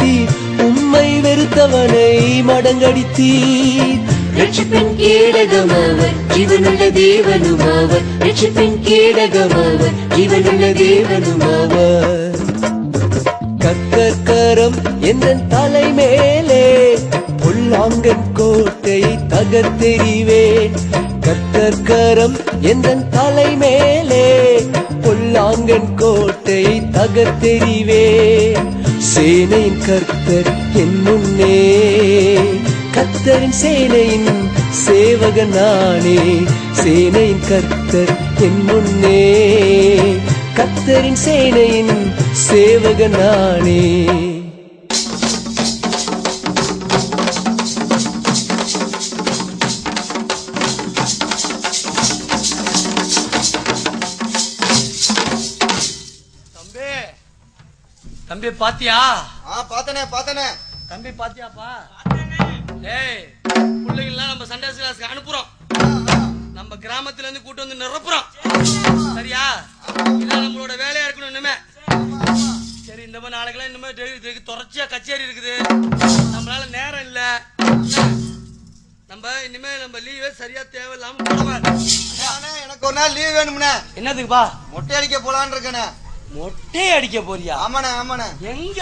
அழைத்தீர், உம்மை வெறுத்தவனை மடங்கடித்தீர். ரட்சிப்பின் கேடகமாவர் ஜீவனுள்ள தேவனுமாவர், ரட்சிப்பின் கேடகமாவர் ஜீவனுள்ள தேவனுமாவர். கர்த்தர் கரம் எந்தன் தலை மேலே, பொல்லாங்கன் கோட்டை தகர்த்தெறிவேன். கர்த்தர் கரம் எந்தன் தலை மேலே, பொல்லாங்கன் கோட்டை தகர்த்தெறிவேன். சேனையின் கர்த்தர் என் முன்னே, கர்த்தரின் சேனையின் சேவகன் நானே. சேனையின் கர்த்தர் என் முன்னே, கர்த்தரின் சேனையின் சேவகன் நானே. தம்பி பாத்தியா? பாத்தனே தம்பி பாத்தியாப்பா? ஏய், பிள்ளைங்கள்லாம் நம்ம சண்டே கிளாஸ்க்கு அனுப்புறோம். நம்ம கிராமத்துல இருந்து கூட்டு வந்து நிரப்புறோம். சரியா? இதான் நம்மளோட வேலையா இருக்கணும் இனிமே. சரி, இந்த மாதிரி நாளைக்கெல்லாம் இனிமே தொடர்ச்சியா கச்சேரி இருக்குது. நம்மளால நேரம் இல்ல. நம்ம இனிமே நம்ம லீவே சரியா தேவையில்லாம போடுவார். எனக்கு ஒரு நாள் லீவ் வேணும்னே. என்னதுக்குப்பா? மொட்டை அடிக்க போலான்னு இருக்கேனே. மொட்டை அடிக்க போறியா? ஆமாண்ணே. எங்க?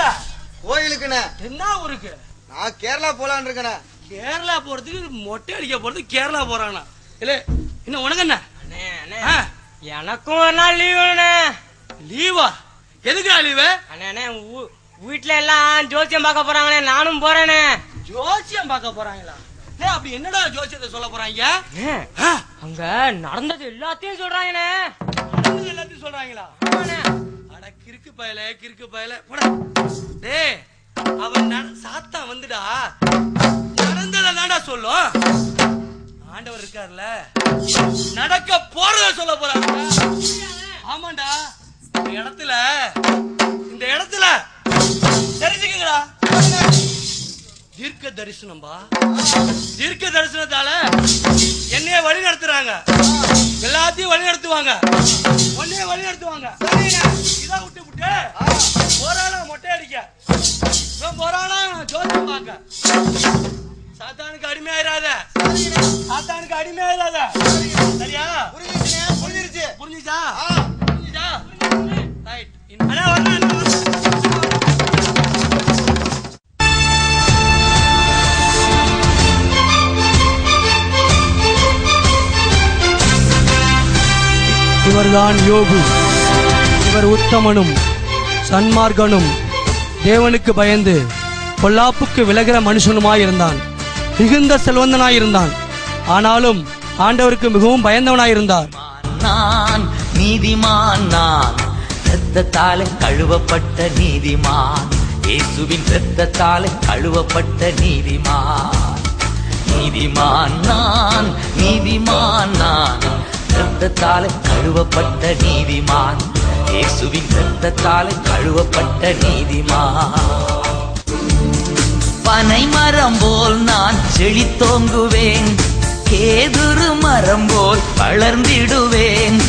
கோயிலுக்குண்ணே. என்ன ஊருக்கு? நான் கேரளா போலான்னு இருக்கேனே. கேரளா போறதுக்கு மொட்டை அடிக்க போறதுக்கு கேரளா போறானா? இல்ல இன்னும் உனக்கு என்ன? எனக்கும் ஒரு நாள் லீவ் வேணுண்ணே. லீவா? எதுக்குடா லீவு? அண்ணே வீட்டுல எல்லாம் ஜோசியம் பார்க்க போறாங்கண்ணே, நானும் போறேனே. ஜோசியம் பார்க்க போறாங்களா? அப்படி என்னடா ஜோசியத்தை சொல்ல போறாங்க? அங்க நடந்தது எல்லாத்தையும் சொல்றாங்கண்ணே. எல்லாத்தையும் சொல்றாங்களா? அட கிறுக்கு பயல போடா. டேய், அவன் சாத்தா வந்துடா நடந்தத தாண்டா சொல்லும். ஆண்டவர் இருக்காருல்ல, நடக்க போறத சொல்ல போறாங்க. ஆமாண்டா, இந்த இடத்துல தெரிஞ்சுக்கங்கடா. தீர்க்க தரிசனம்பா. தீர்க்க தரிசனத்தால என்னைய வழி நடத்துறாங்க. எல்லாத்தையும் வழி நடத்துவாங்க. உன்னைய வழி நடத்துவாங்க. இதான் விட்டு போறானா மொட்டை அடிக்க, போறானா ஜோதியம் பார்க்க. சாத்தானுக்கு அடிமையாயிராத. சாத்தானுக்கு அடிமையாயிராத. சரியா? புரிஞ்சிருச்சா? புரிஞ்சுச்சா? ரைட். அண்ணா வரணும். இவர்தான் யோபு. இவர் உத்தமனும் சன்மார்க்கனும் தேவனுக்கு பயந்து பொல்லாப்புக்கு விலகிற மனுஷனுமாயிருந்தான். மிகுந்த செல்வந்தனாயிருந்தான். ஆனாலும் ஆண்டவருக்கு மிகவும் பயந்தவனாயிருந்தார். நான் நீதிமான், நான் இரத்தத்தாலே கழுவப்பட்ட நீதிமான். இயேசுவின் இரத்தத்தாலே கழுவப்பட்ட நீதிமான். நீதிமான் நான், நீதிமான் நான், இரத்தத்தாலே கழுவப்பட்ட நீதிமான். இயேசுவின் இரத்தத்தாலே கழுவப்பட்ட நீதிமான். பனை மரம் போல் நான் செழித்தோங்குவேன், கேதுரு மரம் போல் வளர்ந்திடுவேன்.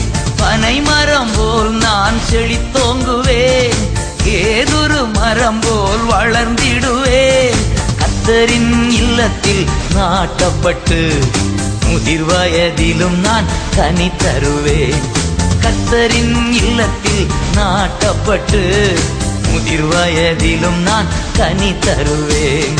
பனை மரம் போல் நான் செழித்தோங்குவேன், கேதுரு மரம் போல் வளர்ந்திடுவேன். கர்த்தரின் இல்லத்தில் நாட்டப்பட்டு முதிர் வயதிலும் நான் கனி தருவேன். கர்த்தரின் இல்லத்தில் நாட்டப்பட்டு முதிர் வயதிலும் நான் கனி தருவேன்.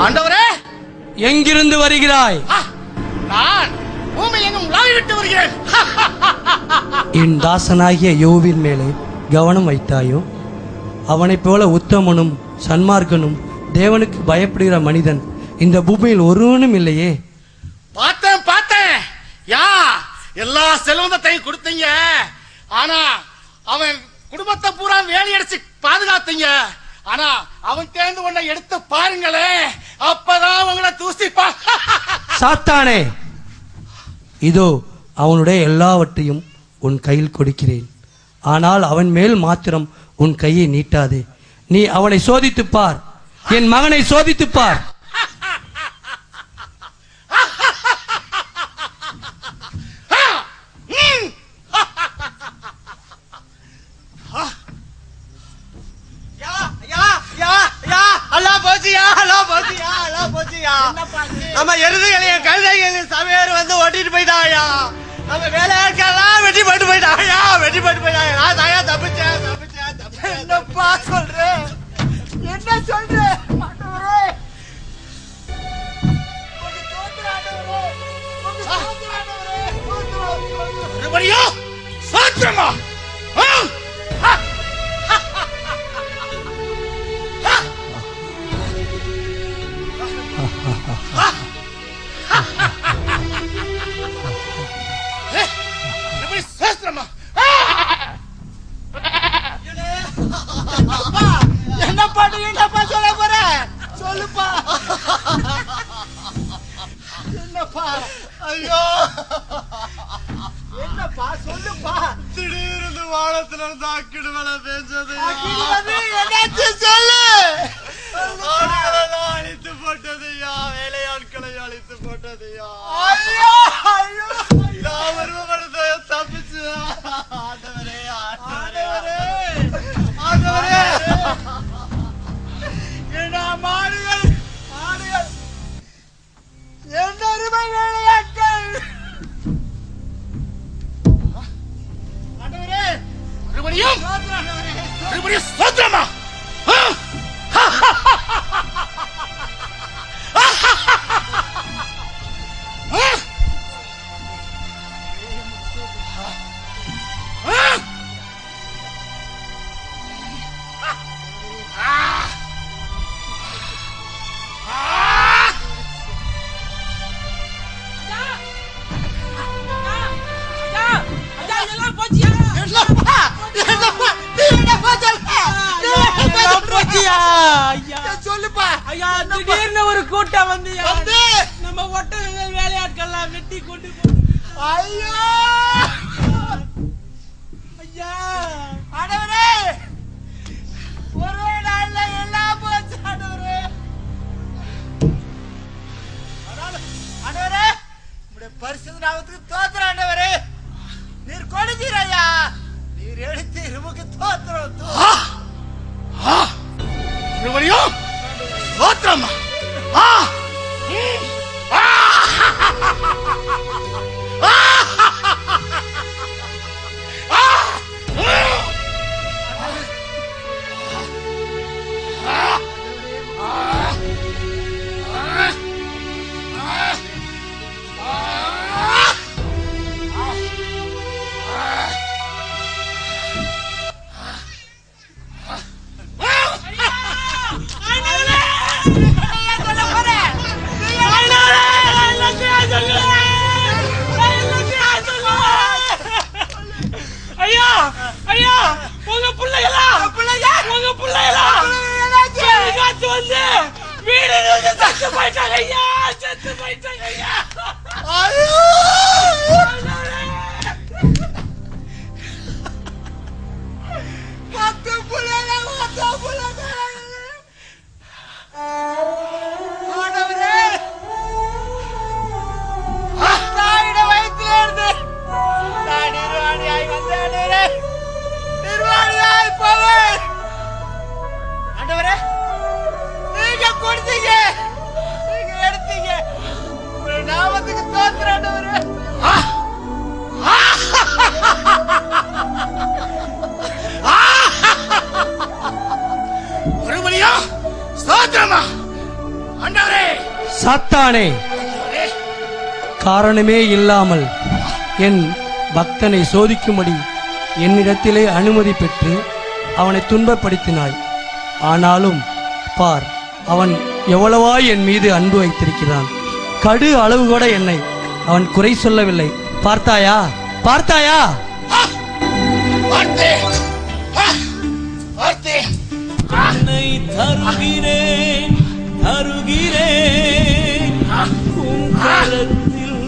ஆண்டவரே, எங்கிருந்து வருகிறாய்? நான் பூமியில் எங்கும் உலாவி விட்டு வருகிறேன். என் தாசனாகிய யோபின் மேலே கவனம் வைத்தாயோ? அவனைப் போல உத்தமனும் சன்மார்க்கனும் தேவனுக்கு பயப்படுகிற மனிதன் இந்த பூமியில் ஒருவனும் இல்லையே. பார்த்தேன். யா, எல்லா செல்வத்தையும் கொடுத்தீங்க. ஆனா அவன் குடும்பத்தை பூரா வேலி அடிச்சு பாதுகாத்தீங்க. ஆனா அவன் தேர்ந்து கொண்ட எடுத்து பாருங்களே, அப்பதான் அவங்களை தூசிப்பா. சாத்தானே, இதோ அவனுடைய எல்லாவற்றையும் உன் கையில் கொடுக்கிறேன். ஆனால் அவன் மேல் மாத்திரம் உன் கையை நீட்டாதே. நீ அவனை சோதித்துப் பார், என் மகனை சோதித்துப் பார். நம்ம எருதுகளையும் கழுதைகளையும் சமையல் வந்து ஓட்டிட்டு போயிட்டாயா. நம்ம வேலையாட்கள்லாம் வெட்டி போட்டு போயிட்டாயா, வெட்டி போட்டு போயிட்டாயா. நான் தாயா தப்பிச்சேன். என்னப்பா சொல்றேன், என்ன சொல்றேன்? மறுபடியும் சாத்திரமா? என்னப்பா நீ என்னப்பா சொல்ல போற? சொல்லுப்பா. என்னப்பா? ஐயோ என்னப்பா சொல்லுப்பா. திடீர்னு வானத்துல இருந்து அக்கிடு மேல பேஞ்சது. என்னாச்சு சொல்லு. ஆடுகளெல்லாம் அழித்து போட்டதையா, வேலையாட்களை அழித்து போட்டதையா. ஐயோ ஐயோ நான் வருவதை தப்பிச்சு. ஆண்டவரே ஆண்டவரே ஆண்டவரே. என்ன மாடுகள் ஆடுகள் என்ன அருமை வேலையாட்கள். ஆண்டவரே மறுபடியும் மறுபடியும் சோத்திரமா? சொல்லுப்பா. திடீர்னு ஒரு கூட்டம் வந்து நம்ம ஒட்டகங்கள் வேலையாட்கள்லாம் வெட்டி கொண்டு ஐயோ ஐயா. ஆண்டவரே ஒரே நாள்ல எல்லாம் போச்சு. ஆண்டவரே ஆண்டவரே உங்களுடைய பரிசுத்த நாமத்துக்கு தோத்திரம். ஆண்டவரே நீர் கொடுத்தீர் ஐயா, நீர் எடுத்தீர். உமக்கு தோத்திரம். மறுபடியும் தோத்திரம். ஐயா உங்க பிள்ளைகளா உங்க பிள்ளைகளா காத்து வந்து வீடு செத்து போயிட்டாங்க ஐயா, செத்து போயிட்டாங்க ஐயா. பத்து பிள்ளைங்க ஆண்டவரே தாயிட வயிற்றுல இருந்து நான் நிர்வாணியாய் வந்தேன். நிர்வாணியாய் போவேன். ஆண்டவரே நீங்க கொடுத்தீங்க, நீங்க எடுத்தீங்க. உங்கள் நாமத்துக்கு தோத்திரம் ஆண்டவரே. மறுபடியும் ஸ்தோத்திரமா? ஆண்டவரே சாத்தானே, காரணமே இல்லாமல் என் பக்தனை சோதிக்கும்படி என்னிடத்திலே அனுமதி பெற்று அவனை துன்பப்படுத்தினாய். ஆனாலும் பார், அவன் எவ்வளவாய் என் மீது அன்பு வைத்திருக்கிறான். கடு அளவு கூட என்னை அவன் குறை சொல்லவில்லை. பார்த்தாயா பார்த்தாயா? என்னை தருகிறேன் தருகிறேன் உன் கரத்தில்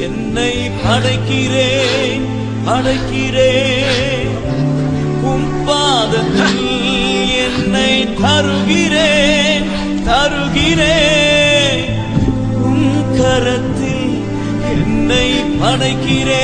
என்னை படைக்கிறேன் படைக்கிறேன் உன் பாதத்தில் என்னை தருகிறேன் உன் கரத்தில் என்னை படைக்கிறேன்.